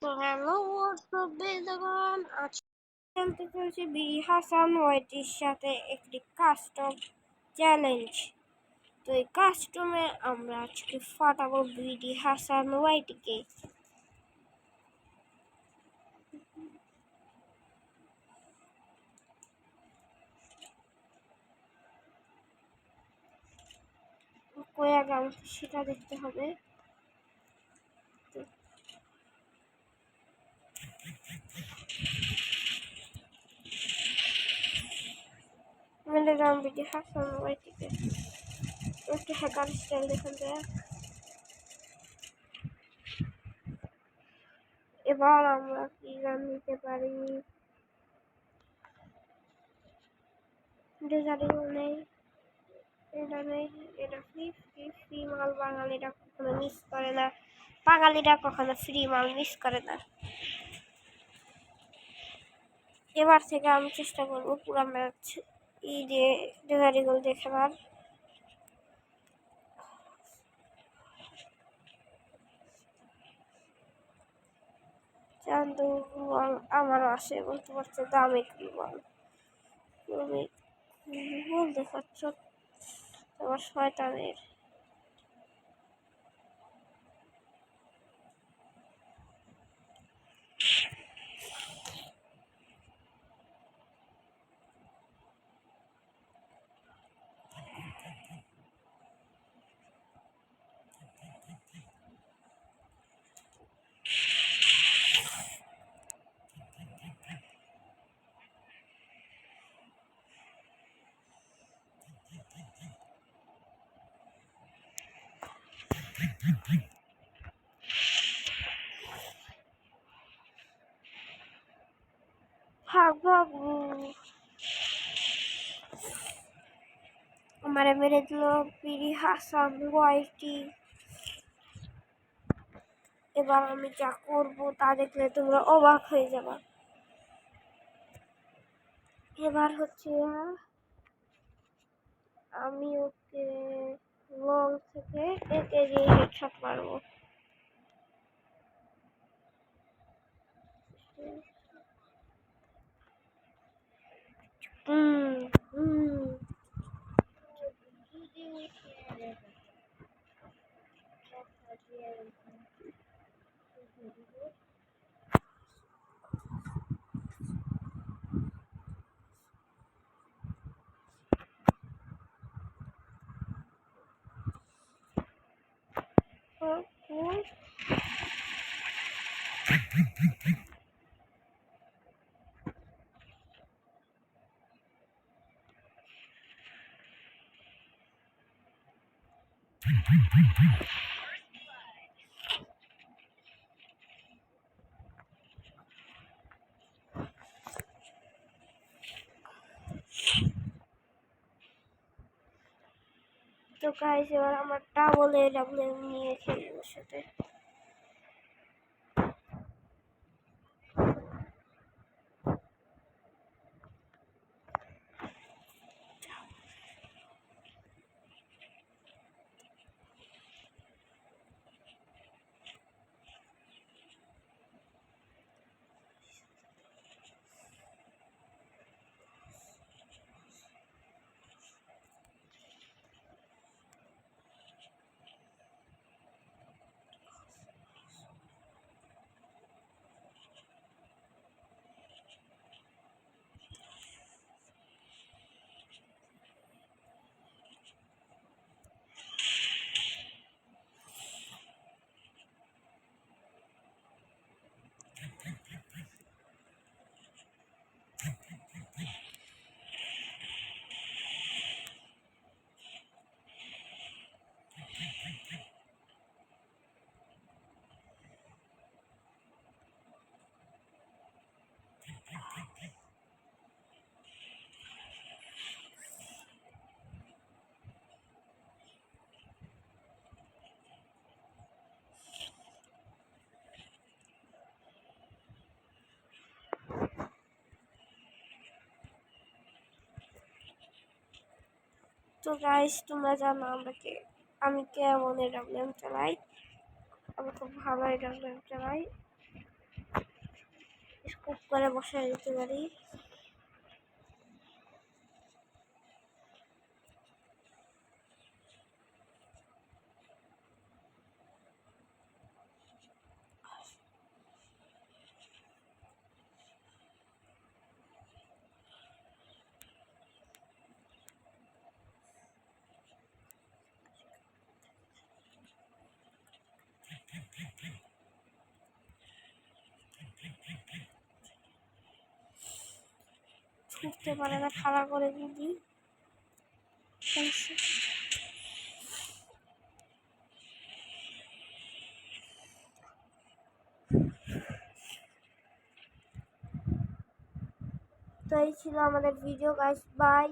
তো হ্যালো বেদগণ আজ খেলতে চলছে বিডি হাসান ওয়াইটির সাথে একটি কাস্টম চ্যালেঞ্জ। তো এই কাস্টমে আমরা আজকে ফাটাবো বিডি হাসান ওয়াইটিকে। কই আগে আমাকে সেটা দেখতে হবে। মেলে দাম বিডি হাসান ওয়াইটিকে একটু হ্যাকার স্টাইল দেখুন যায়। এবার আমরা কি গান নিতে পারি? ডেজারিও নেই, এটা নেই, এটা ফ্রি ফ্রি ফ্রি মাল বাঙালিরা কখনো মিস করে না, বাঙালিরা কখনো ফ্রি মাল মিস করে না। এবার থেকে আমি চেষ্টা করবো পুরো ম্যাচ এই যে ডেজারিগুলো দেখাবার। চান্দু বল আমারও আসে, বলতে পারছে দামে কি বল তুমি বলতে পারছ তোমার শয়তানের। আমারে মেরে দিল বিডি হাসান ওয়াইটি। এবার আমি যা করবো তা দেখলে তোমরা অবাক হয়ে যাবা। এবার হচ্ছে আমি ওকে লং থেকে একে দিয়ে হেডশট মারবো। তো গাইস এবার আমার ডাবল এডব্লিউ নিয়ে খেলবো সাথে। তো গাইস তোমরা জানো আমি কেমন এডব্লিউএম চালাই। আমি খুব ভালো এডব্লিউএম চালাই। স্কুপ করে বসায় দিতে পারি। ছুটতে পারে না, খাড়া করে দিই। তো এই ছিল আমাদের ভিডিও গাইস, বাই।